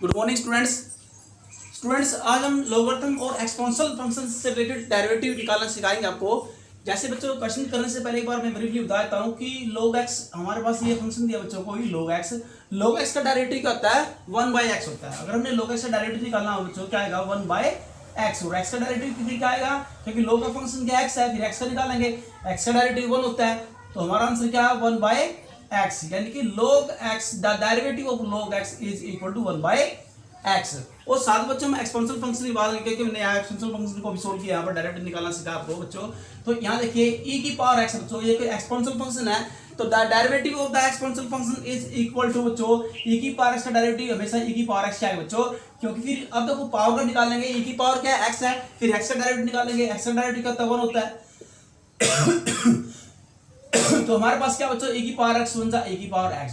Good morning students आज हम logarithm और एक्सपोनेंशियल फंक्शन से रिलेटेड डेरिवेटिव निकालना सिखाएंगे आपको। जैसे बच्चों क्वेश्चन करने से पहले एक बार मैं ब्रीफली बता देता हूँ कि log x हमारे पास ये फंक्शन दिया बच्चों को ही log x का डेरिवेटिव क्या होता है 1/x होता है। अगर हमने log x का डेरिवेटिव निकालना हो बच्चों क्या आएगा 1/x और x का डेरिवेटिव फिर क्या आएगा क्योंकि log का फंक्शन क्या x है फिर x का निकालेंगे x का डेरिवेटिव 1 होता है तो हमारा आंसर क्या है 1/x यानी कि log x the derivative of log x is equal to 1/x। और साथ बच्चों में एक्सपोनेंशियल फंक्शन की बात क्योंकि मैंने यहाँ एक्सपोनेंशियल फंक्शन को भी सोल्व किया यहाँ पर डायरेक्ट निकालना सीखा आपको बच्चों। तो यहाँ देखिए e की पावर x बच्चों ये कोई एक्सपोनेंशियल फंक्शन है तो the derivative of the exponential function is equal to बच्चों e की पावर x का डेरिवेटिव हमेशा e की पावर x क्या है बच्चों क्योंकि फिर अब देखो पावर का निकालेंगे e की पावर क्या है x है फिर x का डेरिवेटिव निकालेंगे x का डेरिवेटिव का 1 होता है तो हमारे पास क्या बच्चों e की पावर x बन जाए e की पावर x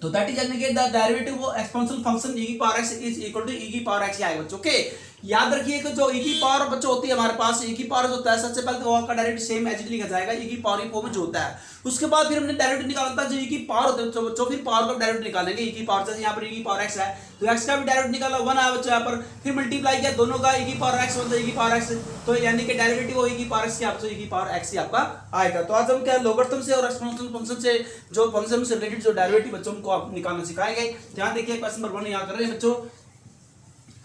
तो दैट इज यानी कि the derivative of exponential function e की power x is equal to e की पावर x आएगा बच्चों। ओके याद रखिए कि जो e की पावर बच्चों होती है हमारे पास e की पावर जो होता है सबसे पहले तो वहां का डायरेक्ट सेम एज लिखा जाएगा e की पावर की फॉर्म में जो होता है। उसके बाद फिर हमने डायरेक्ट निकाला था जो e की पावर होता है बच्चों फिर पावर का डायरेक्ट निकालेंगे e की पावर जैसे यहाँ पर e की पावर x है तो x का भी डायरेक्ट निकाला 1 आया बच्चों यहाँ पर फिर मल्टीप्लाई किया दोनों का e की पावर x मतलब e की पावर x तो यानी कि डेरिवेटिव हो e की पावर x से आपको e की पावर x से आपका आएगा। तो आज हम क्या लोगरिथम से और एक्सपोनेंशियल फंक्शन से जो फंक्शन से रिलेटेड जो डेरिवेटिव बच्चों को आप निकालना सिखाएंगे। ध्यान देखिए क्वेश्चन नंबर 1 यहाँ कर रहे हैं बच्चों।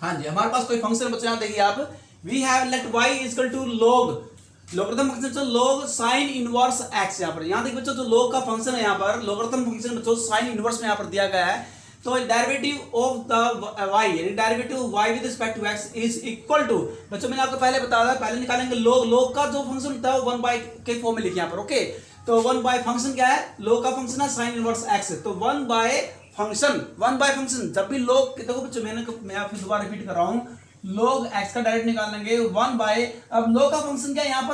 हाँ जी हमारे पास कोई फंक्शन बच्चों यहाँ देखिए आप we have let y is equal to logarithm function जो log sin इनवर्स x यहाँ पर यहाँ देखिए बच्चों जो log का फंक्शन है यहाँ पर लोगरिथम फंक्शन बच्चों sin इनवर्स में यहाँ पर दिया गया है तो डेरिवेटिव ऑफ द y यानी derivative y with respect to x is equal to बच्चों मैंने आपको पहले बताया था पहले निकालेंगे log का जो फंक्शन होता है वो 1 के फॉर्म में लिखे यहाँ पर। ओके तो 1 फंक्शन क्या है log का फंक्शन है sin इनवर्स x तो 1 बाय फंक्शन जब भी log देखो बच्चों मैं फिर दोबारा रिपीट कर रहा हूँ log x का डायरेक्ट निकालेंगे 1 बाय अब log का फंक्शन क्या है यहाँ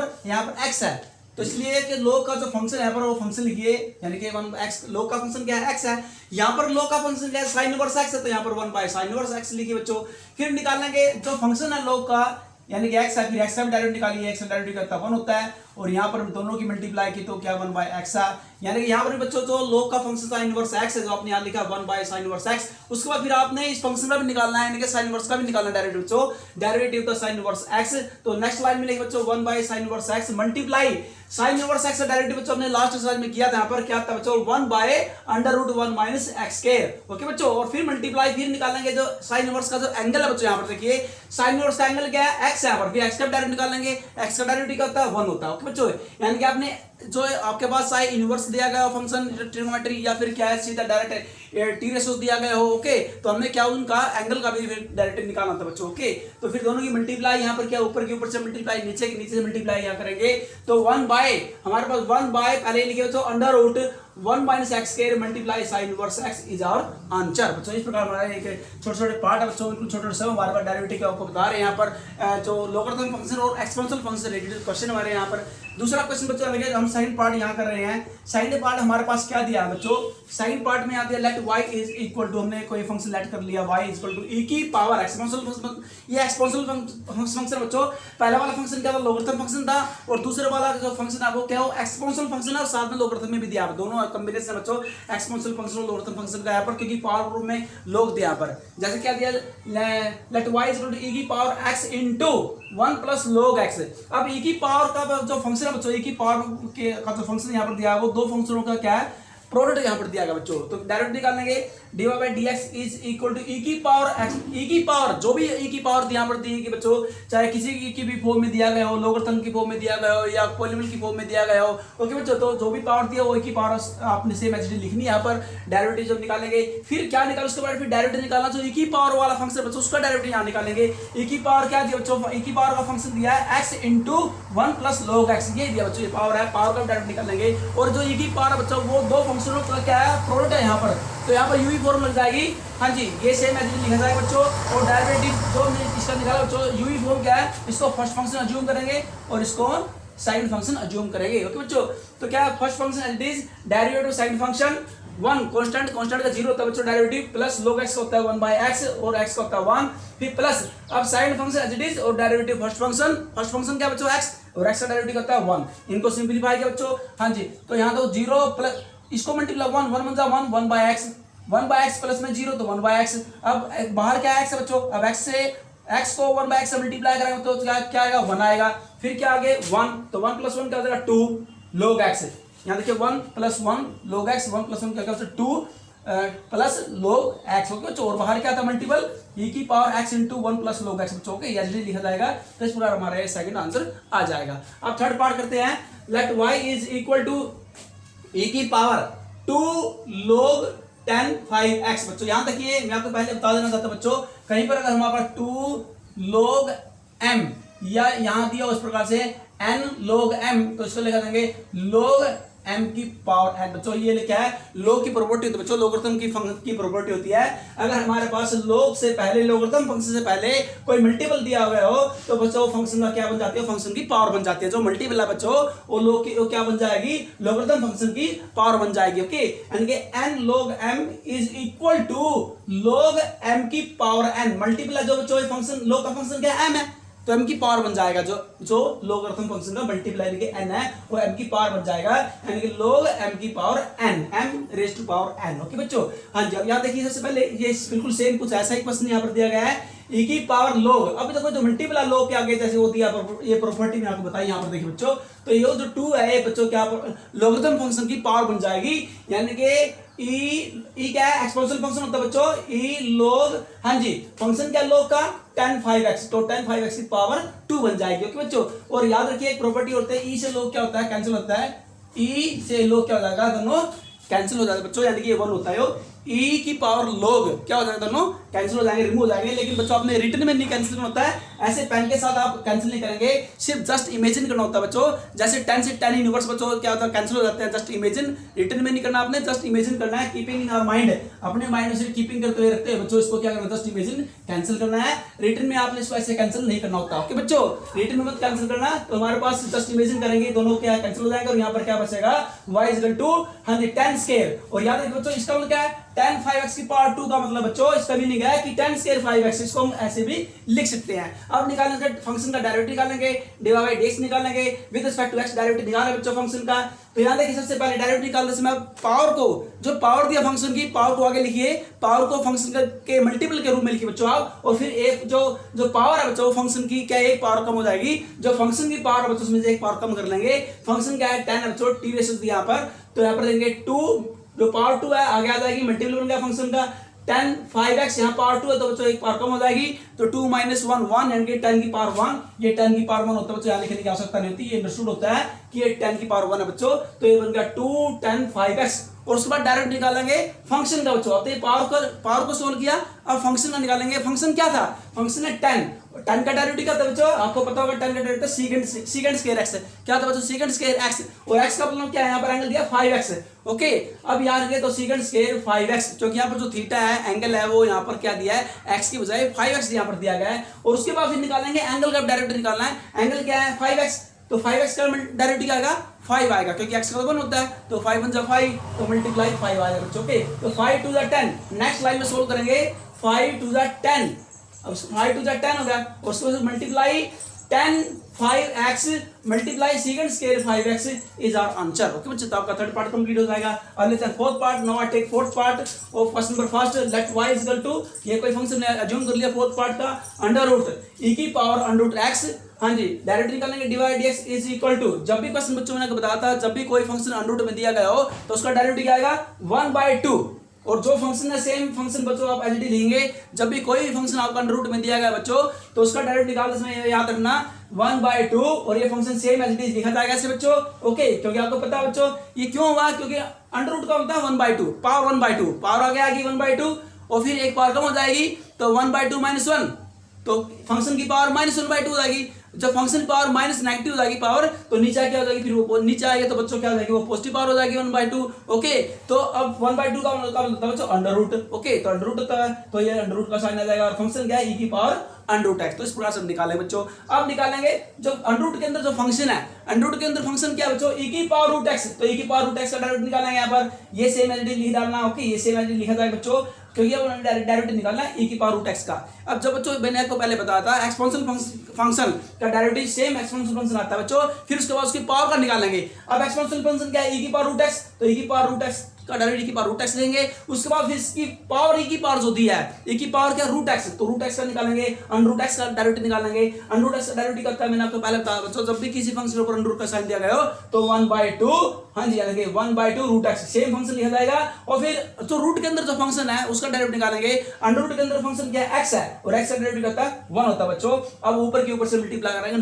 पर x है तो इसलिए कि log का जो फंक्शन है यहाँ पर वो फंक्शन लिखिए यानी कि 1x log का फंक्शन क्या है x है यहाँ पर log का फंक्शन क्या है sin इनवर्स x है तो यहाँ पर 1 बाय sin इनवर्स x लिखिए बच्चों। फिर निकालेंगे जो फंक्शन है log का यानी कि x है फिर x का भी डायरेक्ट निकालिए x का डायरेक्ट करता 1 होता है और यहाँ पर दोनों की मल्टीप्लाई की तो क्या 1/x है यानी कि यहाँ पर बच्चों जो log का फंक्शन sin इनवर्स x है जो आपने यहाँ लिखा 1/sin इनवर्स x उसके बाद फिर आपने इस फंक्शन का भी निकालना है यानी कि sin इनवर्स का भी निकालना डेरिवेटिव बच्चों डेरिवेटिव तो sin इनवर्स x तो नेक्स्ट लाइन में लिखिए बच्चों 1/sin inverse x multiply sin inverse x का डेरिवेटिव बच्चों हमने लास्ट स्लाइड में किया था यहाँ पर क्या था बच्चों 1/√1 - x²। ओके बच्चों और फिर मल्टीप्लाई फिर निकालेंगे जो sin इनवर्स का जो एंगल है बच्चों यहाँ पर देखिए sin इनवर्स का एंगल क्या है x है यहाँ पर फिर x का डायरेक्ट निकालेंगे x का डायरेक्ट क्या होता है 1 होता है। ओके बच्चों यानी कि आपने जो आपके पास साइन इनवर्स दिया गया फंक्शन ट्रिग्नोमेट्री या फिर क्या है सीधा डायरेक्ट टी रेशो दिया गया हो ओके तो हमने क्या उनका एंगल का भी फिर डायरेक्ट निकालना था बच्चों। ओके तो फिर दोनों की मल्टीप्लाई यहाँ पर क्या ऊपर के ऊपर से मल्टीप्लाई नीचे के नीचे से मल्टीप्लाई यहाँ करेंगे तो 1 बाय हमारे पास 1 बाय पहले लिखे बच्चों √1 - x² multiply sin inverse x is our answer. बच्चों इस प्रकार हमारे एक छोटे-छोटे पार्ट है बच्चों बिल्कुल छोटे-छोटे सब हमारे पास डेरिवेटिव का आपको बता रहे हैं यहाँ पर जो लोगरिथम फंक्शन और एक्सपोनेंशियल फंक्शन से रिलेटेड क्वेश्चन हमारे यहाँ पर। दूसरा क्वेश्चन बच्चों लगे हम सेकंड पार्ट यहाँ कर रहे हैं। सेकंड पार्ट हमारे पास क्या दिया है बच्चों सेकंड पार्ट में आती है let y is equal to हमने कोई फंक्शन लेट कर लिया y is equal to e की पावर एक्सपोनेंशियल फंक्शन ये एक्सपोनेंशियल फंक्शन बच्चों पहला वाला फंक्शन क्या था लोगरिथम फंक्शन था और दूसरे वाला जो फंक्शन है वो क्या हो एक्सपोनेंशियल फंक्शन है और साथ में लोगरिथम में भी दिया है दोनों कॉम्बिनेशन बच्चों एक्सपोनेंशियल फंक्शन और लोगरिथम फंक्शन का यहाँ पर क्योंकि पावर रूप में log दिया पर जैसे क्या दिया let y is equal to e की power x into 1 plus log x। अब e की पावर का जो फंक्शन है बच्चों e की पावर का जो फंक्शन यहाँ पर दिया है वो दो फंक्शनों का क्या है प्रोडक्ट यहाँ पर दिया गया बच्चों तो डायरेक्ट निकालेंगे dy/dx is equal to e की पावर x e की पावर जो भी e की पावर यहाँ पर दी है कि बच्चों चाहे किसी की भी फॉर्म में दिया गया हो लोगरिथम की फॉर्म में दिया गया हो या पॉलीनोमियल की फॉर्म में दिया गया हो ओके बच्चों तो जो भी पावर दिया वो e की पावर आपने सेम एज लिखनी है यहाँ पर डेरिवेटिव जब निकालेंगे फिर क्या निकाल उसके बाद फिर डेरिवेटिव निकालना जो e की पावर वाला फंक्शन बच्चों उसका डेरिवेटिव यहाँ निकालेंगे e की पावर क्या दिया बच्चों e की पावर का फंक्शन दिया है x into 1 plus log x ये दिया बच्चों ये पावर है पावर का डेरिवेटिव निकालेंगे और जो e की पावर बच्चों वो दो फंक्शनों का क्या है प्रोडक्ट है यहाँ पर तो यहाँ पर यूवी फॉर्म लग जाएगी। हाँ जी ये सेम एज लिखा जाएगा बच्चों और डेरिवेटिव जो इसका निकाला बच्चों यूवी फॉर्म क्या है इसको फर्स्ट फंक्शन अज्यूम करेंगे और इसको सेकंड फंक्शन अज्यूम करेंगे। ओके बच्चों तो क्या first function it is derivative second function 1 constant का 0 होता है बच्चों डेरिवेटिव प्लस log x होता है 1/x और x का होता है 1 फिर प्लस अब second function as it is और डेरिवेटिव फर्स्ट फंक्शन क्या बच्चों x और x का डेरिवेटिव होता है 1 इनको सिंपलीफाई किया बच्चों। हाँ जी तो यहाँ तो 0 प्लस इसको multiply 1 1 1 1/x 1 by x plus में 0 तो 1 बाय एक्स। अब बाहर क्या है x है बच्चों, अब x से x को 1 बाय एक्स से मल्टीप्लाई करेंगे तो क्या आएगा 1 आएगा। फिर क्या आगे 1, तो 1 प्लस 1 क्या हो जाएगा 2 log x। यहाँ देखिए 1 प्लस 1 log x, 1 प्लस 1 क्या होता है 2 प्लस log x। ओके, और बाहर क्या था मल्टीपल e की power x into 1 plus log x बच्चों। ओके, ये लिखा जाएगा, तो इस पूरा हमारा सेकंड आंसर आ जाएगा। अब थर्ड पार्ट करते हैं, let y is equal to e की पावर 2 log 10 5x। बच्चों यहाँ देखिए, मैं आपको पहले बता देना चाहता हूँ बच्चों, कहीं पर अगर हमारे पास 2 log m या यहाँ दिया उस प्रकार से n log m, तो इसको लिखा देंगे log m की पावर n। बच्चों ये क्या है, log की प्रॉपर्टी होती है बच्चों, लोगरिथम की प्रॉपर्टी होती है। अगर हमारे पास log से पहले, लोगरिथम फंक्शन से पहले कोई मल्टीपल दिया हुआ हो तो बच्चों फंक्शन का क्या बन जाती है, फंक्शन की पावर बन जाती है। जो मल्टीपल है बच्चों वो log की, वो क्या बन जाएगी, लोगरिथम फंक्शन की पावर बन जाएगी। ओके, यानी कि n log m is equal to log m की पावर n। मल्टीपल है जो बच्चों फंक्शन, log का फंक्शन क्या m है, तो m की पावर बन जाएगा। जो लोगरिथम फंक्शन का मल्टीप्लाई यानी कि n है वो m की पावर बन जाएगा, यानी कि log m की power n, m raise to power n। Okay बच्चों, हाँ जी। अब यहाँ देखिए सबसे पहले ये बिल्कुल सेम कुछ ऐसा ही क्वेश्चन यहाँ पर दिया गया है, e की पावर log। अब देखो जो मल्टीपल है log के आगे जैसे वो दिया, ये प्रॉपर्टी मैं आपको बताई यहाँ पर देखिए बच्चों, तो ये जो 2 है बच्चों क्या लोगरिथम फंक्शन की पावर बन जाएगी, यानी कि ई क्या है, एक्सपोनेंशियल फंक्शन होता है बच्चों, ई log, हाँ जी, फंक्शन क्या log का 10 5x, तो 10 5x की पावर 2 बन जाएगी। ओके बच्चों, और याद रखिए एक प्रॉपर्टी होती है, ई से log क्या होता है, कैंसिल होता है, ई से log क्या हो जाएगा, दोनों कैंसिल हो जाएगा बच्चों, यानी कि ये 1 होता है। ई की पावर log क्या हो जाएगा, दोनों कैंसिल हो जाएंगे, रिमूव हो जाएंगे। लेकिन बच्चों आपने रिटर्न में नहीं कैंसिल होता है, ऐसे पेन के साथ आप कैंसिल नहीं करेंगे, सिर्फ जस्ट इमेजिन करना होता है बच्चों। जैसे 10 से 10 यूनिवर्स बच्चों क्या होता है, कैंसिल हो जाते हैं, जस्ट इमेजिन, रिटर्न में नहीं करना आपने, जस्ट इमेजिन करना है, कीपिंग इन आवर माइंड, अपने माइंड में सिर्फ कीपिंग करते हुए रखते हैं बच्चों, इसको क्या करना है, जस्ट इमेजिन कैंसिल करना है। रिटर्न में आपने इसको ऐसे कैंसिल नहीं करना होता। ओके बच्चों, रिटर्न में मत कैंसिल करना, तो हमारे पास जस्ट इमेजिन करेंगे, दोनों क्या कैंसिल हो जाएंगे, और यहाँ पर क्या बचेगा, y is equal to 10 square. और याद रखिए बच्चों इसका मतलब क्या है, 10 5x की पावर 2 का मतलब बच्चों इसका मीनिंग है कि 10 स्क्वायर 5x, इसको हम ऐसे भी लिख सकते हैं। अब निकालेंगे फंक्शन का डायरेक्टिव निकालेंगे, dy बाय dx निकालेंगे, with respect to x directive निकालेंगे बच्चों फंक्शन का। तो यहां देखिए सबसे पहले डायरेक्टिव निकालने से मैं पावर को, जो पावर दिया फंक्शन की, पावर को आगे लिखिए, पावर को फंक्शन के मल्टीपल के रूप में लिखिए बच्चों आप, और फिर एक जो पावर है बच्चों फंक्शन की, क्या एक पावर कम हो जाएगी, जो फंक्शन की पावर है बच्चों उसमें से एक पावर कम कर लेंगे। फंक्शन क्या है 10 है बच्चों, t रेशो दिया यहाँ पर, तो यहाँ पर देंगे 2, जो पावर 2 है आगे आ जाएगी, मल्टीपल बन गया फंक्शन का 10 5x, यहाँ पावर 2 है तो बच्चों एक पावर कम हो जाएगी, तो 2 माइनस 1 1, यानी कि 10 की पावर 1, ये 10 की पावर 1 होता है बच्चों, यहाँ लिखने की आवश्यकता नहीं होती, ये अंडरस्टूड होता है कि ये 10 की पावर 1 है बच्चों। तो ये बन गया 2 10 5x, और उसके बाद डायरेक्ट निकालेंगे फंक्शन का बच्चों। अब ये पावर को सोल्व किया, अब फंक्शन का निकालेंगे। फंक्शन क्या था, फंक्शन है 10 का डेरिवेटिव क्या था बच्चों, आपको पता होगा 10 का डेरिवेटिव सेकंड स्क्वायर x है, क्या था बच्चों सेकंड स्क्वायर x, और x का मतलब क्या है, यहाँ पर एंगल दिया 5x है। ओके, अब यार ये तो सेकंड स्क्वायर 5x, क्योंकि यहाँ पर जो थीटा है एंगल है वो यहाँ पर क्या दिया है, x की बजाय 5x यहाँ पर दिया गया है। और उसके बाद फिर निकालेंगे एंगल का डेरिवेटिव निकालना है, एंगल क्या है 5x, तो 5x का डेरिवेटिव क्या आएगा 5 आएगा, क्योंकि x का 1 होता है, तो 5 × 5 तो मल्टीप्लाई 5 आएगा बच्चों। ओके, तो 5 × 10, नेक्स्ट लाइन में सोल्व करेंगे, 5 × 10, अब 5 × 10 हो गया, उसके बाद multiply 10 5x multiply second square 5x is our answer. Okay बच्चों, तो आपका थर्ड पार्ट कंप्लीट हो जाएगा। अब लेते हैं fourth part. Now I take fourth part of question number first, let y is equal to, ये कोई फंक्शन ने अज्यूम कर लिया फोर्थ पार्ट का, अंडर रूट e की पावर अंडर रूट x, हाँ जी, डायरेक्ट निकालेंगे dy dx is equal to, जब भी क्वेश्चन बच्चों मैंने बताया था, जब भी कोई फंक्शन अंडर रूट में दिया गया हो तो उसका डायरेक्ट क्या आएगा 1/2, और जो फंक्शन है सेम फंक्शन बच्चों आप एलडी लेंगे, जब भी कोई फंक्शन आपका अंडर रूट में दिया गया बच्चों तो उसका डायरेक्ट निकालने समय याद रखना 1/2, और ये फंक्शन सेम एलडी लिखा जाएगा ऐसे बच्चों। ओके, क्योंकि आपको पता है बच्चों ये क्यों हुआ, क्योंकि अंडर रूट का होता है 1/2, पावर 1/2, पावर आगे आएगी 1/2, और फिर एक पावर कम हो जाएगी तो 1/2 - 1, तो फंक्शन की पावर -1/2 हो जाएगी। जब फंक्शन पावर माइनस नेगेटिव हो जाएगी पावर, तो नीचे क्या हो जाएगी, फिर वो नीचे आएगा तो बच्चों क्या हो जाएगी, वो पॉजिटिव पावर हो जाएगी 1/2। ओके, तो अब 1/2 का मतलब होता है बच्चों अंडर रूट। ओके, तो अंडर रूट होता है तो ये अंडर रूट का साइन आ जाएगा, और फंक्शन क्या है e की पावर अंडर रूट x। तो इस प्रकार से निकालेंगे बच्चों। अब निकालेंगे जो अंडर रूट के अंदर जो फंक्शन है, अंडर रूट के अंदर फंक्शन क्या है बच्चों, e की पावर रूट x, तो e की पावर रूट x का डायरेक्ट निकालेंगे यहाँ पर, ये सेम एलडी लिख डालना। ओके, ये सेम एलडी लिखा जाएगा बच्चों, क्योंकि वो डायरेक्ट निकालना है e की पावर रूट x का। अब जब बच्चों मैंने आपको पहले बताया था एक्सपोनेंशियल फंक्शन का डायरेक्टिव सेम एक्सपोनेंशियल फंक्शन आता है बच्चों, फिर उसके बाद उसकी पावर का निकालेंगे। अब एक्सपोनेंशियल फंक्शन क्या है, e की पावर रूट x, तो e की पावर रूट x का डेरिवेटिव की पावर रूट एक्स लेंगे, उसके बाद फिर इसकी पावर ई की पावर जो दी है, ई की पावर क्या रूट एक्स, तो रूट एक्स का निकालेंगे, अंडर रूट एक्स का डेरिवेटिव निकालेंगे। अंडर रूट एक्स का डेरिवेटिव करता है मैंने आपको पहले बताया बच्चों, जब भी किसी फंक्शन पर अंडर रूट का साइन दिया गया हो तो 1/2, हाँ जी देखिए 1/2 रूट एक्स सेम फंक्शन लिखा जाएगा, और फिर जो रूट के अंदर जो फंक्शन है उसका डेरिवेटिव निकालेंगे। अंडर रूट के अंदर फंक्शन क्या है, एक्स है, और एक्स का डेरिवेटिव करता है 1 होता है बच्चों। अब ऊपर के ऊपर से मल्टीप्लाई कराएंगे,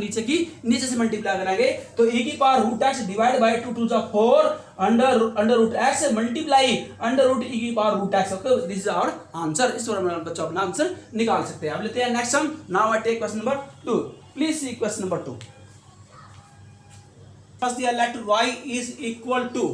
नीचे से मल्टीप्लाई कराएंगे, तो e की power root X divide by 2 2 4 under root X multiply under root e की power root X. Okay, this is our answer. इस तरह में बच्चों अपना आंसर निकाल सकते हैं। अब लेते हैं next sum. Now I take question number 2। Please see question number 2। First दिया let y is equal to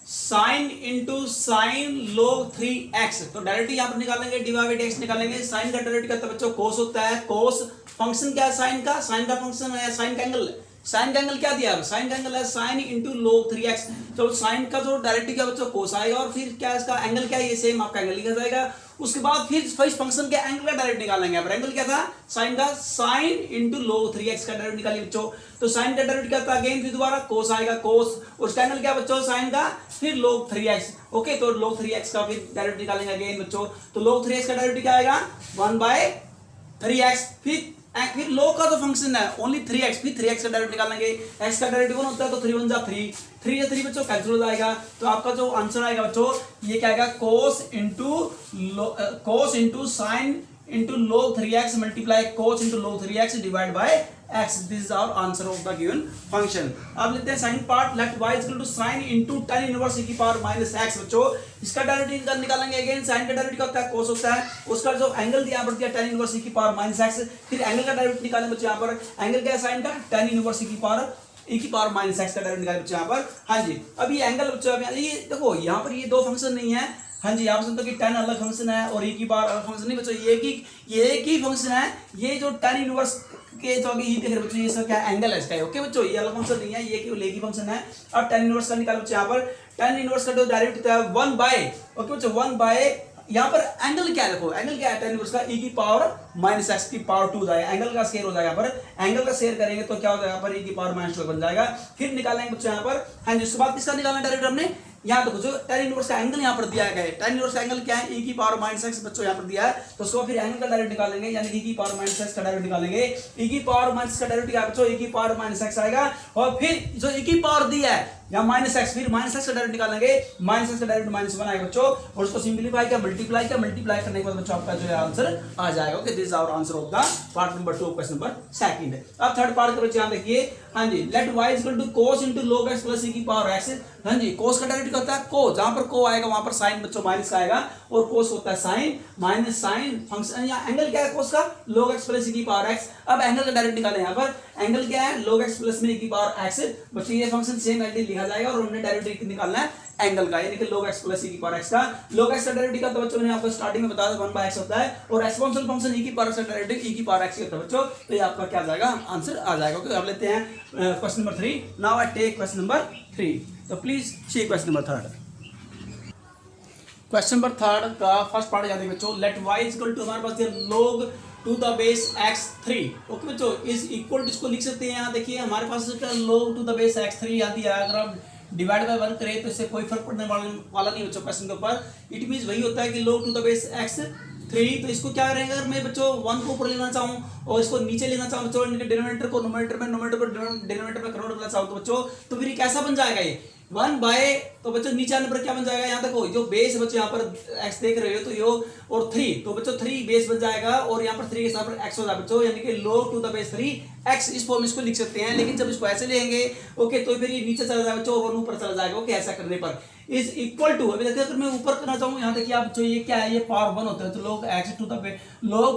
sine into sine log 3x, तो डायरेक्टली यहां पर निकालेंगे, डिवाइड बाय x निकालेंगे। साइन का डायरेक्ट का बच्चों कोस होता है, कोस फंक्शन क्या है साइन का फंक्शन है साइन का एंगल। साइन का एंगल क्या दिया है, साइन का एंगल है साइन इंटू log 3x, तो साइन का जो डायरेक्ट क्या बच्चों कोस आएगा, और फिर क्या इसका एंगल क्या है, ये सेम आपका एंगल लिखा जाएगा। उसके बाद फिर फर्स्ट फंक्शन के एंगल का डायरेक्ट निकालेंगे। अब एंगल क्या था साइन का, साइन इंटू log 3x का डायरेक्ट निकालिए बच्चों, तो साइन का डायरेक्ट क्या था अगेन फिर दोबारा कोस आएगा, कोस, और उसका एंगल क्या बच्चों साइन का, फिर log 3x। ओके, तो log 3x का फिर डायरेक्ट निकालेंगे अगेन बच्चों, तो log 3x का डायरेक्ट क्या आएगा 1/3x, फिर log का जो फंक्शन है ओनली 3x, फिर 3x का डायरेक्ट निकालेंगे। x का डायरेक्ट 1 होता है तो 3 1 जा 3, 3 या 3 बच्चों कैंसिल हो जाएगा, तो आपका जो आंसर आएगा बच्चों ये क्या आएगा, cos into sine into log 3x multiply cos into log 3x divide by x। This is our answer of the given function. अब लेते हैं sine part. Let y equal to sine into tan inverse e की power minus x बच्चों, इसका direct निकालेंगे again. Sign का direct क्या होता है कोस होता है, उसका जो एंगल दिया पर दिया tan इनवर्स e की पावर माइनस x, फिर एंगल का डायरेक्ट निकालेंगे बच्चों। यहाँ पर एंगल क्या है साइन का, tan इनवर्स e की पावर माइनस x का डायरेक्ट निकालेंगे बच्चों यहाँ पर। हाँ जी, अब ये एंगल बच्चों ये देखो यहाँ पर ये दो फंक्शन नहीं है, हाँ जी, आप सुनते हो कि tan अलग फंक्शन है और e की पावर अलग फंक्शन नहीं बच्चों, ये एक ही फंक्शन है। ये जो tan इनवर्स के जो ये देख रहे बच्चों, ये सब क्या एंगल है इसका, ओके बच्चों, ये अलग फंक्शन नहीं है, ये केवल एक ही फंक्शन है। अब tan इनवर्स का निकालो बच्चों, यहाँ पर tan इनवर्स का जो डायरेक्ट होता है 1/, ओके बच्चों 1/, यहाँ पर एंगल क्या है, देखो एंगल क्या है tan इनवर्स का, e की पावर माइनस x की पावर 2 जाएगा, एंगल का शेयर हो जाएगा। यहाँ पर एंगल का शेयर करेंगे तो क्या हो जाएगा, पर e की पावर माइनस 2 बन जाएगा। फिर निकालेंगे बच्चों यहाँ पर, हाँ जी, उसके बाद किसका निकालना डायरेक्ट हमने, यहाँ देखो जो tan इनवर्स का एंगल यहाँ पर दिया गया है, tan इनवर्स का एंगल क्या है, e की पावर माइनस x बच्चों यहाँ पर दिया है, तो उसको फिर एंगल का डायरेक्ट निकालेंगे, यानी e की पावर माइनस x का डायरेक्ट निकालेंगे। e की पावर माइनस का डायरेक्ट क्या बच्चों, e की पावर माइनस x आएगा, और फिर जो e की पावर दी है यहाँ माइनस x, फिर माइनस x का डायरेक्ट निकालेंगे, माइनस x का डायरेक्ट माइनस 1 आएगा बच्चों, और उसको सिंपलीफाई क्या मल्टीप्लाई करने के बाद बच्चों आपका जो है आंसर आ जाएगा। Okay, this is our answer of the part number 2 question number 2। अब थर्ड पार्ट के बच्चे यहाँ देखिए, हाँ जी, let y equal to cos into log x plus e की पावर x। हाँ जी, कोस का डायरेक्ट होता है को, जहां पर को आएगा वहां पर साइन बच्चों माइनस का आएगा, और कोस होता है साइन माइनस साइन फंक्शन, यहाँ एंगल क्या है कोस का, log x प्लस e की पावर x। अब एंगल का डायरेक्ट निकालें, यहाँ पर एंगल क्या है log x प्लस में e की पावर x, बच्चों ये फंक्शन सेम एज लिखा जाएगा, और हमने डायरेक्ट निकालना है एंगल का, यानी कि log x प्लस e की पावर x का। log x का डायरेक्ट का तो बच्चों मैंने आपको स्टार्टिंग में बताया 1/x होता है, और एक्सपोनेंशियल फंक्शन e की पावर से डायरेक्ट e की पावर x होता है बच्चों, तो ये आपका क्या आ जाएगा, आंसर आ जाएगा। ओके, अब लेते हैं question number 3। Now I take question number 3, तो please see question number 3। Question number 3 का फर्स्ट पार्ट याद है बच्चों, लेट y इक्वल टू, हमारे पास ये log to the base x3, okay बच्चों, इज इक्वल, इसको लिख सकते हैं। यहाँ देखिए हमारे पास log to the base x3 यहाँ दिया है, अगर आप डिवाइड बाय 1 करें तो इससे कोई फर्क पड़ने वाला नहीं बच्चों क्वेश्चन के ऊपर। इट मींस वही होता है कि log to the base x3, तो इसको क्या करेंगे, अगर मैं बच्चों 1 को ऊपर लेना चाहूँ और इसको नीचे लेना चाहूँ बच्चों, इनके डिनोमिनेटर को नोमिनेटर में कन्वर्ट करना चाहूँ तो बच्चों, तो फिर कैसा बन जाएगा ये 1/, तो बच्चों नीचे आने पर क्या बन जाएगा, यहाँ देखो जो बेस है बच्चों यहाँ पर x देख रहे हो तो यो और 3, तो बच्चों 3 बेस बन जाएगा, और यहाँ पर 3 के साथ पर x हो जाएगा बच्चों, यानी कि log to the base 3x, इस फॉर्म इसको लिख सकते हैं। लेकिन जब इसको ऐसे लेंगे ओके, तो फिर ये नीचे चला जाएगा बच्चों, और ऊपर चला जाएगा। ओके, ऐसा करने पर इज इक्वल टू, अभी देखिए अगर मैं ऊपर करना चाहूँ, यहाँ देखिए आप जो ये क्या है, ये पावर 1 होता है, तो log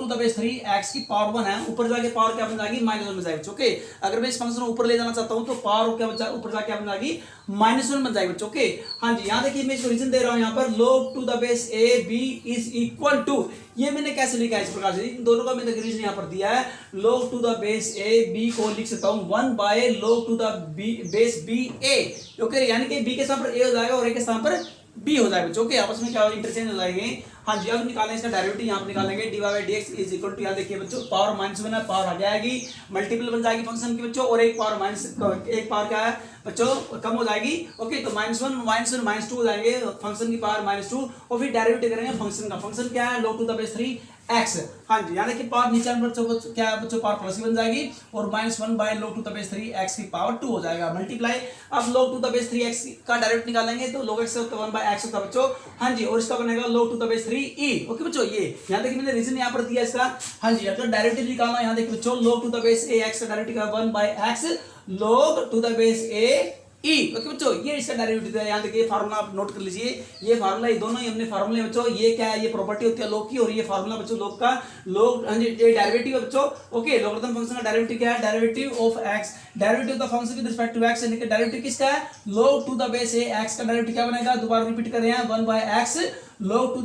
to the base 3x की पावर 1 है, ऊपर जाके पावर क्या बन जाएगी, -1 बन जाएगी। ओके, अगर मैं इस फंक्शन को ऊपर ले जाना चाहता हूँ तो पावर क्या बन जाएगी, ऊपर जाके क्या बन जाएगी, -1 बन जाएगी बच्चों। ओके, हाँ जी, यहाँ देखिए मैं इसको रीजन दे रहा हूँ, यहाँ पर log to the base a b is equal to, ये मैंने कैसे लिखा है इस प्रकार से, इन दोनों का मैंने रीजन यहाँ पर दिया है। log to the base a b को लिख सकता हूँ 1/log to the base b a, okay, यानी कि b के स्थान पर a हो जाएगा और a के स्थान पर बी हो जाएगा बच्चों। ओके, आपस में क्या इंटरचेंज हो जाएंगे। हाँ जी, अब निकालें इसका डेरिवेटिव, यहाँ पर निकालेंगे D Y by D X is equal to, यहाँ देखिए बच्चों पावर -1 है, पावर आ जाएगी, मल्टीपल बन जाएगी फंक्शन की बच्चों, और एक पावर क्या है बच्चों कम हो जाएगी। ओके, तो -1 -2 हो जाएंगे, फंक्शन की पावर -2, और फिर डेरिवेटिव करेंगे फंक्शन का। फंक्शन क्या है, log to the base 3 X. हाँ जी, यानी कि पावर नीचे बच्चों क्या है बच्चों, पावर प्लस बन जाएगी, और -1 by log to the base 3 X की पावर 2 हो जाएगा मल्टीप्लाई। अब log to the base 3 X का डायरेक्ट निकालेंगे तो log x होता है 1 बाय एक्स होता है बच्चों। हाँ जी, और इसका बनेगा log to the base 3 e। Okay बच्चों, ये यहाँ देखिए मैंने रीजन यहाँ पर दिया इसका। हाँ जी, अगर डायरेक्टिव निकालना, यहाँ देखिए बच्चों log to the base a x का directive 1 by x log to the base a E. Okay बच्चों, ये इसका डेरिवेटिव है। यहाँ देखिए फार्मूला आप नोट कर लीजिए, ये फार्मूला, ये दोनों ही हमने फार्मूले बच्चों। ये क्या है, ये प्रॉपर्टी होती है लॉग की, और ये फार्मूला बच्चों लॉग का, लॉग ये डेरिवेटिव है बच्चों। ओके, लॉगरिथम फंक्शन का डेरिवेटिव क्या है, derivative of x, derivative of the function with respect to x, यानी कि डेरिवेटिव किसका है, log to the base a x का डेरिवेटिव क्या बनेगा, दोबारा रिपीट कर रहे हैं, 1 by x log to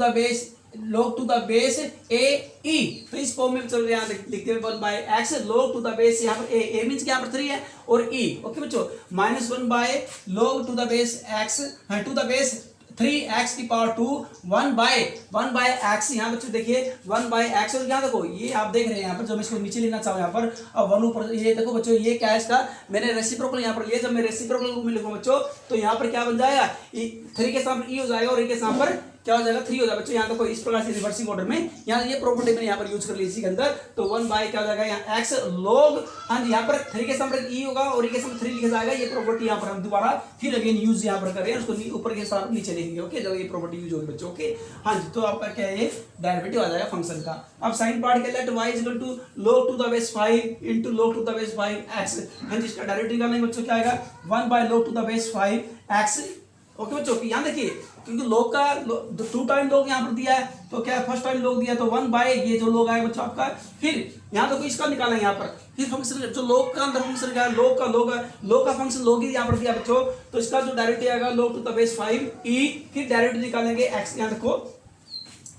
the base a e. तो इस फॉर्म में चल रहे हैं, लिखते हैं 1 by x log to the base, यहाँ पर ए मींस क्या, यहाँ पर 3 है, और ई। ओके बच्चों, -1 by log to the base X, to the base 3x की पावर 2 1 बाय एक्स। यहाँ बच्चों देखिए 1 बाय एक्स, और यहाँ देखो ये आप देख रहे हैं यहाँ पर, जब मैं इसको नीचे लेना चाहूँ यहाँ पर, अब 1 ऊपर, ये देखो बच्चों ये क्या है इसका, मैंने रेसिप्रोकल यहाँ पर लिया, जब मैं रेसिप्रोकल को लिखूँ बच्चों तो यहाँ पर क्या बन जाएगा, 3 के साथ ई हो जाएगा, और ई के साथ पर क्या हो जाएगा, 3 हो जाएगा बच्चों। यहाँ देखो इस प्रकार से रिवर्सिंग ऑर्डर में, यहाँ ये प्रॉपर्टी मैंने यहाँ पर यूज कर ली इसी के अंदर, तो 1 बाय क्या हो जाएगा, यहाँ x log, हाँ जी यहाँ पर 3 के साथ ई होगा, और ई के साथ 3 लिखा जाएगा। ये प्रॉपर्टी यहाँ पर हम दोबारा फिर अगेन यूज यहाँ पर कर रहे हैं, उसको ऊपर के साथ नीचे लिखेंगे। ओके, जब ये प्रॉपर्टी यूज होगी बच्चों। ओके, हाँ जी, तो आपका क्या है, ये डेरिवेटिव आ जाएगा फंक्शन का। अब साइन पार्ट के let y equal to log to the base 5 into log to the base 5x। हाँ जी, इसका डेरिवेटिव निकालेंगे बच्चों, क्या आएगा, 1 by log to the base 5x। Okay बच्चों, यहाँ देखिए क्योंकि log का 2 टाइम log यहाँ पर दिया है, तो क्या फर्स्ट टाइम log दिया तो 1 बाय ये जो log आएगा बच्चों आपका, फिर यहाँ देखो इसका निकालेंगे यहाँ पर, फिर फंक्शन जो log का अंदर फंक्शन क्या है, log का फंक्शन log ही यहाँ पर दिया bच्चों, तो इसका जो डायरेक्टिव आएगा log to the base 5e, फिर डायरेक्टिव निकालेंगे x। यहाँ देखो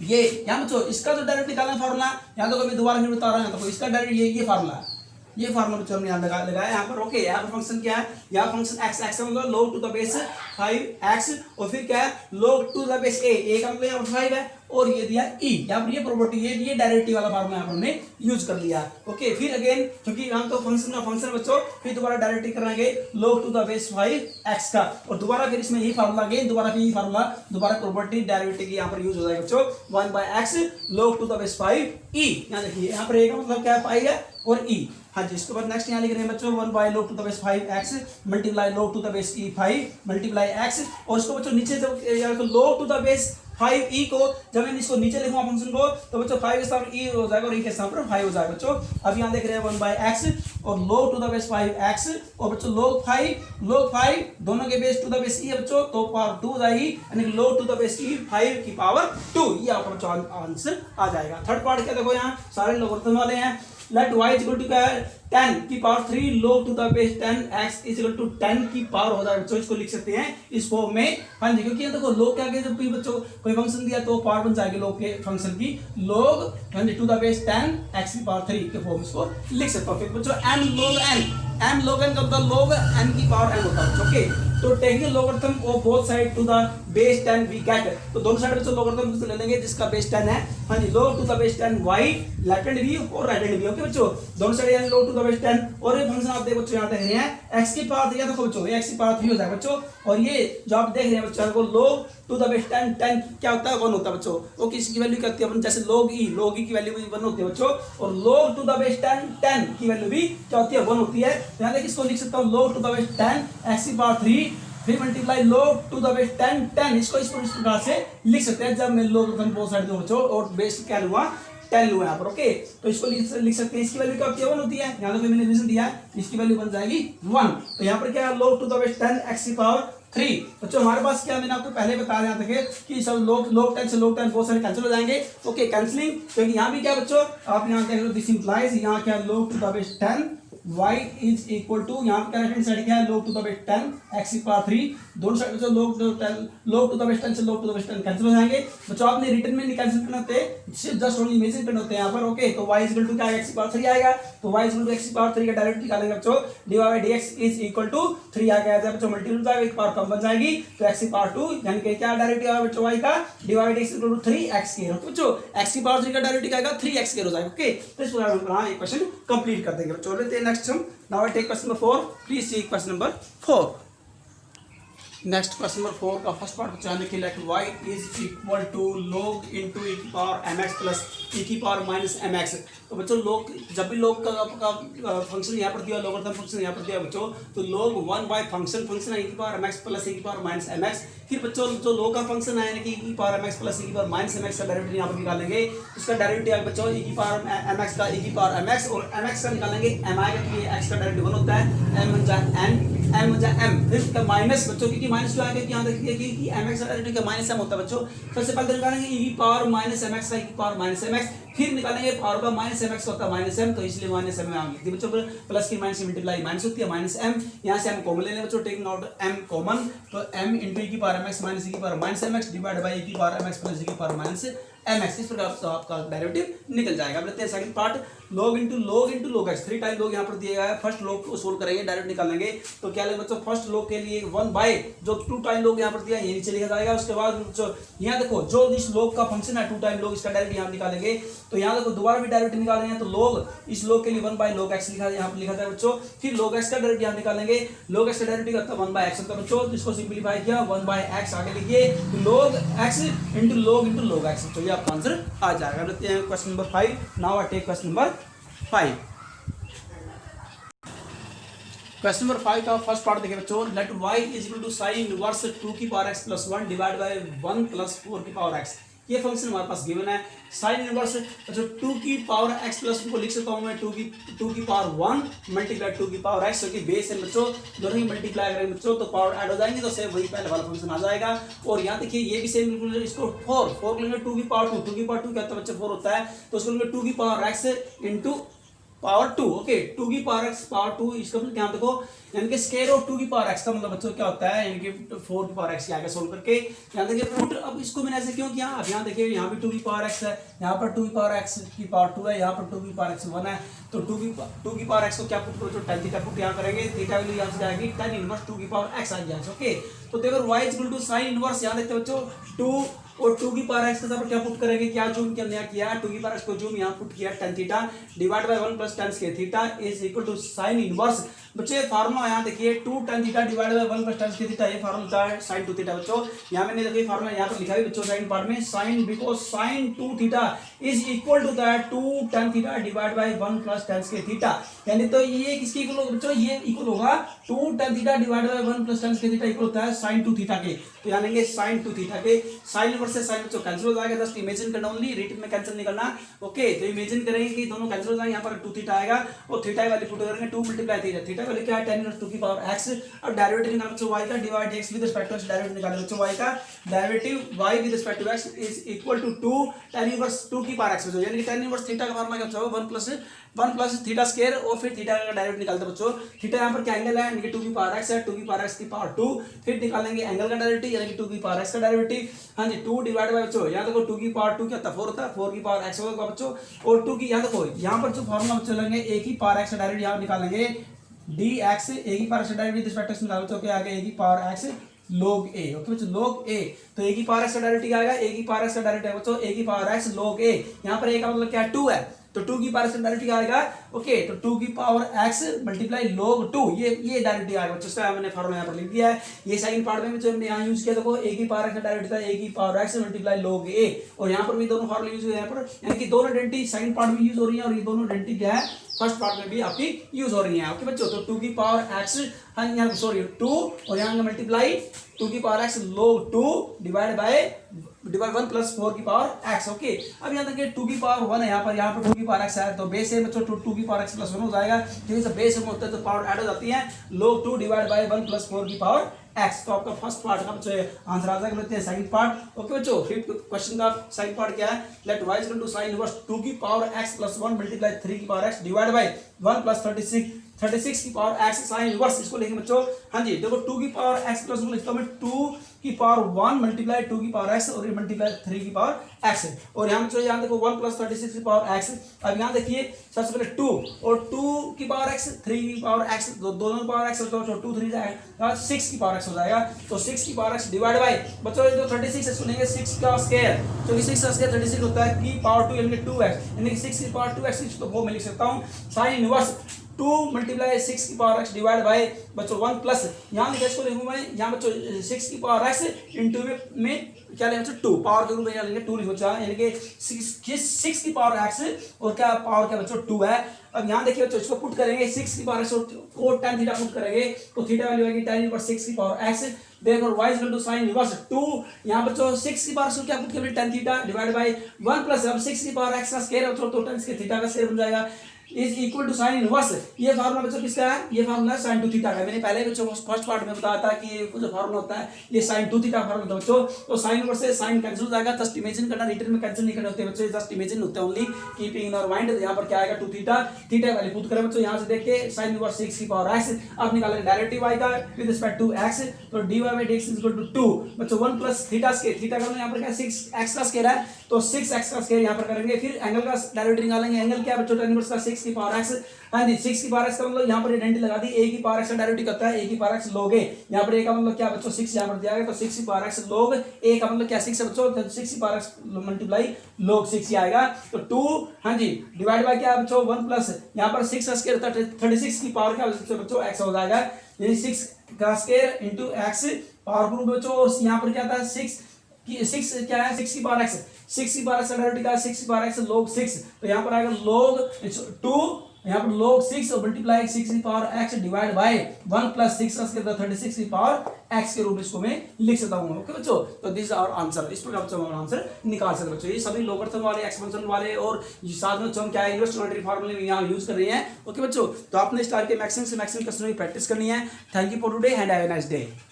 ये यहाँ बच्चों इसका जो डायरेक्ट निकालना फार्मूला, यहाँ देखो मैं दोबारा बता रहा हूँ, यहाँ देखो इसका डायरेक्ट ये फार्मूला है, ये फार्मूला बच्चों हमने यहाँ लगाया यहाँ पर। ओके, यहाँ पर फंक्शन क्या है, यहाँ फंक्शन x का मतलब log to the base 5x, और फिर क्या है log to the base a का मतलब यहाँ 5 है, और ये दिया e। यहाँ पर ये प्रॉपर्टी, ये डायरेक्टिव वाला फार्मूला यहाँ पर हमने यूज कर लिया। ओके, फिर अगेन क्योंकि हम तो फंक्शन का फंक्शन बच्चों, फिर दोबारा डायरेक्टिव कराएंगे log to the base 5x का, और दोबारा फिर इसमें यही फार्मूला अगेन, दोबारा फिर यही फार्मूला, दोबारा प्रॉपर्टी डेरिवेटिव की यहाँ पर यूज हो जाएगा बच्चों, 1 by x log to the base 5e। यहाँ देखिए यहाँ पर a का मतलब क्या है, 5 है, और e। हाँ जी, इसके बाद नेक्स्ट यहाँ लिख रहे हैं बच्चों 1 by log to the base 5x multiply log to the base e 5 multiply x, और इसको बच्चों नीचे जब log to the base 5e को जब मैं इसको नीचे लिखूंगा फंक्शन को, तो बच्चों 5 के साथ e हो जाएगा, और e के साथ 5 हो जाएगा बच्चों। अब यहाँ देख रहे हैं 1 बाय x और log to the base 5x, और बच्चों log 5 दोनों के base to the base e है बच्चों, तो पावर 2 हो जाएगी, यानी कि log to the base e 5 की पावर 2, ये आपका बच्चों आंसर आ जाएगा। थर्ड पार्ट क्या देखो, यहाँ सारे लॉगरिथम वाले हैं। लेट y इक्वल टू क्या है, 10 की power 3 log to the base 10x is equal to 10 की पावर हो जाएगा बच्चों। इसको लिख सकते हैं इस फॉर्म में। हाँ जी, क्योंकि देखो log क्या जब भी बच्चों कोई फंक्शन दिया तो पावर बन जाएगी log के फंक्शन की, log हाँ जी टू द बेस 10x की पावर 3 के फॉर्म इसको लिख सकते हो। फिर बच्चों m log n का मतलब log n की पावर n होता है। ओके, तो taking logarithm of both side to the base 10 we get, तो दोनों साइड बच्चों लॉगरिथम ले लेंगे जिसका बेस 10 है। हाँ जी, log to the base 10 y left hand भी और राइट हैंड भी। ओके बच्चों, दोनों साइड यानी log टू द बेस 10, और ये फंक्शन आप देखो बच्चों यहाँ देख रहे हैं x की पावर 3, देखो बच्चों x की पावर 3 हो जाएगा बच्चों, और ये जो आप देख रहे हैं बच्चों को log टू द बेस 10 क्या होता है, 1 होता है बच्चों। ओके, इसकी वैल्यू क्या होती है अपन, जैसे log e की वैल्यू भी 1 होती है बच्चों, और log टू द बेस 10 की वैल्यू भी क्या होती है, 1 होती है। यहाँ देखिए इसको लिख सकता हूँ log to the base 10 x की पावर 3 फिर multiply log to the base 10 इसको इस प्रकार से लिख सकते हैं, जब मैं लॉगरिथम बोथ साइड दो बच्चों और बेस क्या लूंगा 10 लूंगा यहाँ पर। ओके, तो इसको लिख सकते हैं, इसकी वैल्यू क्या होती है, 1 होती है। यहाँ पे मैंने रीजन दिया है, इसकी वैल्यू बन जाएगी 1। तो यहाँ पर क्या है, log to the base 10 x की पावर 3। बच्चों हमारे पास क्या, मैंने आपको पहले बता दिया था कि सब log 10 से log 10 बहुत सारे कैंसिल हो जाएंगे। ओके, कैंसिलिंग, क्योंकि यहाँ भी क्या बच्चों आप यहाँ देख लो, दिस इंप्लाइज यहाँ क्या log to the base 10 y is equal to, यहाँ पे क्या राइट हैंड साइड क्या है, log to the base 10 x की पावर 3, दोनों साइड से log टू द बेस 10 से log to the base 10 cancel हो जाएंगे बच्चों। आपने रिटर्न में नहीं कैंसिल करना होते, सिर्फ जस्ट ओनली इमेजिन करना होते हैं यहाँ पर। ओके, तो y इक्वल टू क्या है, x की पावर 3 आएगा, तो y इक्वल टू x की पावर 3 का डायरेक्ट निकालेंगे बच्चों, dy by dx is equal to 3 आ गया बच्चों, मल्टीपल हो जाएगा, एक पावर कम बन जाएगी, तो x की पावर 2 यानी कि क्या डायरेक्ट आएगा बच्चों y का, dy by dx equal to 3x square बच्चों, x की पावर 3 का डायरेक्ट आएगा 3x स्क्वायर हो जाएगा। ओके, तो इस प्रकार हम यहाँ एक क्वेश्चन कंप्लीट कर देंगे बच्चों। लेते हैं नेक्स्ट हम, now I take question number 4, please see question number 4। Next question number 4 का फर्स्ट पार्ट बच्चा लिखिए, let y is equal to log into e की पावर mx प्लस e की पावर माइनस mx। तो बच्चों log, जब भी log का फंक्शन यहाँ पर दिया, लोगरिथम फंक्शन यहाँ पर दिया बच्चों, तो log 1 बाय फंक्शन है e की पावर mx प्लस e की पावर माइनस mx। फिर बच्चों जो log का फंक्शन है यानी कि e की पावर mx प्लस e की पावर माइनस mx का डेरिवेटिव यहाँ पर निकालेंगे, उसका डेरिवेटिव आएगा बच्चों e की पावर mx का e की पावर mx, और mx का निकालेंगे m आएगा, तो ये x का डेरिवेटिव 1 होता है, m जा n, m जा m, फिर माइनस बच्चों, क्योंकि माइनस क्या आएगा कि यहाँ देखिए कि mx का डेरिवेटिव का माइनस m होता है बच्चों। सबसे पहले निकालेंगे e की पावर माइनस mx का e की पावर माइनस mx, फिर निकालेंगे पावर का माइनस mx होता है माइनस m, तो इसलिए माइनस m में लिख दी बच्चों, प्लस की माइनस मल्टीप्लाई माइनस होती है माइनस m, यहाँ से m कॉमन ले लें बच्चों, टेकिंग आउट m कॉमन, तो m इंटू e की पावर mx माइनस e की power minus mx divide by e की पावर mx प्लस e की पावर माइनस mx। इस प्रकार से आपका डेरिवेटिव निकल जाएगा। अब लेते हैं second part, log into log x, 3 time log यहाँ पर दिया गया है, फर्स्ट log को सोल्व करेंगे, डायरेक्ट निकालेंगे, तो क्या लेंगे बच्चों, फर्स्ट log के लिए 1 बाय जो 2 टाइम log यहाँ पर दिया है ये नीचे लिखा जाएगा। उसके बाद बच्चों यहाँ देखो जो इस log का फंक्शन है 2 टाइम log, इसका डायरेक्ट यहाँ निकालेंगे, तो यहाँ देखो दोबारा भी डायरेक्ट निकालेंगे, तो log इस log के लिए 1 बाय log x लिखा यहाँ पर लिखा जाएगा बच्चों, फिर log x का डायरेक्ट यहाँ निकालेंगे, log x का डायरेक्ट करता है 1 बाय x होता है बच्चों, इसको सिंपलीफाई किया 1 बाय x आगे लिखिए, log x into log x बच्चों, ये आपका आंसर आ जाएगा। लेते हैं question number 5, now I take question number 5। Question number 5 का फर्स्ट पार्ट देखिए बच्चों, let y is equal to sine inverse 2 की power x plus 1 divide by 1 plus 4 की पावर x। ये फंक्शन हमारे पास गिवन है, साइन इनवर्स अच्छा 2 की पावर x प्लस को लिख सकता हूं मैं 2 की पावर 1 मल्टीप्लाई 2 की पावर x, क्योंकि बेस है बच्चों, दोनों ही मल्टीप्लाई करेंगे बच्चों तो पावर ऐड हो जाएंगे, तो सेम वही पहले वाला फंक्शन आ जाएगा। और यहाँ देखिए ये भी सेम बिल्कुल, इसको 4 लेंगे 2 की पावर 2 क्या होता है बच्चे 4 होता है, तो उसको लेंगे 2 की power x into power 2। Okay, 2 की पावर x पावर 2, इसका मतलब क्या देखो, यानी कि स्क्वायर ऑफ 2 की पावर x का मतलब बच्चों क्या होता है, यानी कि 4 की पावर x आगे सोल्व करके यहाँ देखिए पुट। अब इसको मैंने ऐसे क्यों किया, अब यहाँ देखिए यहाँ भी 2 की पावर x है, यहाँ पर 2 की पावर x की पावर 2 है, यहाँ पर 2 की पावर x 1 है, तो 2 की पावर x को क्या पुट करो, tan थीटा पुट यहाँ करेंगे, थीटा वैल्यू यहाँ से जाएगी tan इनवर्स 2 की पावर x आ जाएगा। ओके, तो देखो y equal to sin inverse, यहाँ देखते बच्चों 2 और 2 की पावर x के साथ क्या पुट करेंगे, क्या जूम किया 2 की पावर x को जूम यहाँ पुट किया tan theta divide by 1 plus tan square theta is equal to sin inverse. बच्चे फार्मूला यहाँ देखिए 2 tan theta divide by 1 plus tan square theta, ये फार्मूला होता है sin 2 थीटा बच्चों। यहाँ मैंने देखिए फार्मूला यहाँ पर लिखा है बच्चों सेकंड पार्ट में, sin because sin 2 theta is equal to that 2 tan theta divide by 1 plus tan square theta, यानी तो ये किसके इक्वल होगा बच्चों, ये इक्वल होगा 2 tan theta divide by 1 plus tan square theta equal होता है sin 2 थीटा के। तो यानी कि sin 2 थीटा के sin इनवर्स से sin बच्चों कैंसिल हो जाएगा, जस्ट इमेजिन करना ओनली, रिटन में कैंसिल नहीं करना। ओके, तो इमेजिन करेंगे कि दोनों कैंसिल हो जाएंगे, यहाँ पर 2 थीटा आएगा और थीटा की वैल्यू पुट करेंगे 2 मल्टीप्लाई थीटा वैल्यू क्या है tan इनवर्स 2 की पावर x। अब डेरिवेटिव निकालना बच्चों y का divide x with respect to x, derivative निकालना बच्चों y का derivative y with respect to x is equal to 2 tan inverse 2 की पावर x बच्चों, यानी कि tan इनवर्स थीटा का फार्मूला क्या होगा 1 प्लस थीटा स्क्वायर और फिर थीटा का डायरेक्ट निकालते बच्चों। थीटा यहाँ पर क्या एंगल है, यानी कि 2 की पावर x है, 2 की पावर x की पावर 2, फिर निकालेंगे एंगल का डेरिवेटिव यानी कि 2 की पावर x का डेरिवेटिव। हाँ जी, 2 डिवाइड बाय बच्चों यहाँ देखो 2 की पावर 2 क्या होता है 4 होता है, 4 की पावर x होगा बच्चों, और 2 की यहाँ देखो यहाँ पर जो फार्मूला बच्चों लेंगे a की पावर x का डायरेक्ट यहाँ निकालेंगे dx, a की पावर x का डायरेक्ट विद रिस्पेक्ट टू निकालो, तो क्या आगे a की power x log a। Okay बच्चों log a, तो a की पावर x का डायरेक्ट आएगा, a की पावर x का डायरेक्ट है बच्चों a की पावर x log a, यहाँ पर a का मतलब क्या है 2 है, तो 2 की पावर x डायरेक्ट आएगा। ओके, तो 2 की पावर x मल्टीप्लाई log 2, ये डायरेक्ट आएगा बच्चों, इसका मैंने फार्मूला यहाँ पर लिख दिया है। ये सेकंड पार्ट में जो हमने यहाँ यूज किया देखो a की पावर x डायरेक्ट था a की power x multiply log a, और यहाँ पर भी दोनों फार्मूले यूज हुए यहाँ पर, यानी कि दोनों आइडेंटिटी सेकंड पार्ट में यूज हो रही है और ये दोनों आइडेंटिटी क्या है फर्स्ट पार्ट में भी आपकी यूज हो रही है। ओके बच्चों, तो 2 की पावर x, हाँ यहाँ सॉरी 2 और यहाँ मल्टीप्लाई 2 की power x log 2 divide by 1 plus 4 की पावर x। ओके, अब यहाँ देखिए 2 की पावर 1 है, यहाँ पर 2 की पावर x है, तो बेस है बच्चों 2 की पावर x प्लस 1 हो जाएगा, क्योंकि जब बेस में होता है तो पावर ऐड हो जाती है, log 2 डिवाइड बाय 1 प्लस 4 की पावर एक्स। तो आपका फर्स्ट पार्ट का बच्चों आंसर आ जाएगा। लेते हैं सेकंड पार्ट। ओके बच्चों, फिफ्थ क्वेश्चन का सेकंड पार्ट क्या है, let y equal to sine inverse 2 की पावर x प्लस 1 मल्टीप्लाई 3 की power x divide by 1 plus 36 की पावर x साइन इनवर्स। इसको लिखेंगे बच्चों, हाँ जी देखो 2 की पावर x प्लस 1 लिखता हूं मैं 2 की पावर 1 मल्टीप्लाई 2 की पावर x और ये मल्टीप्लाई 3 की पावर x है। और यहाँ बच्चों यहाँ देखो 1 प्लस 36 की पावर x। अब यहाँ देखिए सबसे पहले 2 और 2 की पावर x 3 की पावर x दोनों की पावर x तो 2 3 जाएगा 6 की पावर x हो जाएगा। तो 6 की पावर x डिवाइड बाय बच्चों ये जो 36 है सुनेंगे 6 का स्क्वायर, क्योंकि 6 का स्क्वायर 36 होता है की पावर 2 यानी 2x, यानी कि 6 की पावर 2x तो वो मैं लिख सकता हूँ साइन इनवर्स 2 मल्टीप्लाई 6 की पावर x डिवाइड बाय बच्चों 1 प्लस यहाँ लिखा इसको लिखूँ मैं यहाँ बच्चों 6 की पावर x इंटू में क्या लेंगे बच्चों 2 पावर के रूप में लेंगे 2 लिखो चाहे, यानी कि 6 की पावर x और क्या पावर क्या बच्चों 2 है। अब यहाँ देखिए बच्चों इसको पुट करेंगे 6 की पावर x और tan थीटा पुट करेंगे तो थीटा वैल्यू आएगी tan इनवर्स 6 की पावर x। देखो y equal to sin inverse 2 यहाँ बच्चों 6 की पावर क्या पुट करेंगे tan theta divide by 1 plus अब 6 की पावर x का स्क्वायर है तो tan इसके थीटा का स्क्वायर बन जाएगा is equal to sine inverse. ये फार्मूला बच्चों किसका है, ये फार्मूला साइन 2 थीटा का। मैंने पहले बच्चों को फर्स्ट पार्ट में बताया था कि ये जो फार्मूला होता है ये साइन 2 थीटा फार्मूला होता है बच्चों। तो साइन इनवर्स से साइन कैंसिल हो जाएगा, जस्ट इमेजिन करना, रिटर्न में कैंसिल नहीं करने होते बच्चों, जस्ट इमेजिन होते हैं only, keeping in our mind. यहाँ पर क्या आएगा 2 थीटा, थीटा वैल्यू पुट करें बच्चों यहाँ से देख के साइन इनवर्स 6 की पावर x। अब निकालेंगे डायरेक्टिव y का विद रिस्पेक्ट टू x तो dy by dx is equal to 2 बच्चों 1 प्लस थीटा स्क्वायर, थीटा का यहाँ पर क्या 6x का स्क्वायर है तो 6x का स्क्वायर यहाँ पर करेंगे। फिर एंगल का डायरेक्टिव निकालेंगे, एंगल क्या बच्चों tan इनवर्स का 6 की पावर x। हाँ जी 6 की पावर x का मतलब यहाँ पर आइडेंटिटी लगा दी, a की पावर x का डायरेक्टिव करता है a की पावर x log a। यहाँ पर a का मतलब क्या बच्चों 6 यहाँ पर दिया गया तो 6 की पावर x log a का मतलब क्या 6 है बच्चों, 6 की पावर x मल्टीप्लाई log 6 ही आएगा। तो 2 हाँ जी डिवाइड बाय क्या बच्चों 1 प्लस यहाँ पर 6 का स्क्वायर 36 की पावर क्या बच्चों x हो जाएगा, यानी 6 का square into x power group बच्चों। यहाँ पर क्या था 6 क्या है 6 की पावर x, 6 की पावर x डायरेक्टिव का 6 की पावर x log 6 तो यहाँ पर आएगा log 2 यहाँ पर log 6 और मल्टीप्लाई 6 की power x divide by 1 plus 6 का स्क्वायर 36 की पावर x के रूप में इसको मैं लिख सकता हूँ। ओके बच्चों, तो दिस इज आवर आंसर। इस प्रकार बच्चों हम आंसर निकाल सकते बच्चों। ये सभी लोगर्थम वाले एक्सपेंशन वाले और साथ में हम क्या है इनवर्स ट्रिग्नोमेट्री फार्मूले में यहाँ यूज कर रहे हैं। ओके बच्चों, तो आपने स्टार के मैक्सिमम से मैक्सिमम क्वेश्चन की प्रैक्टिस करनी है। Thank you for today and have a nice day.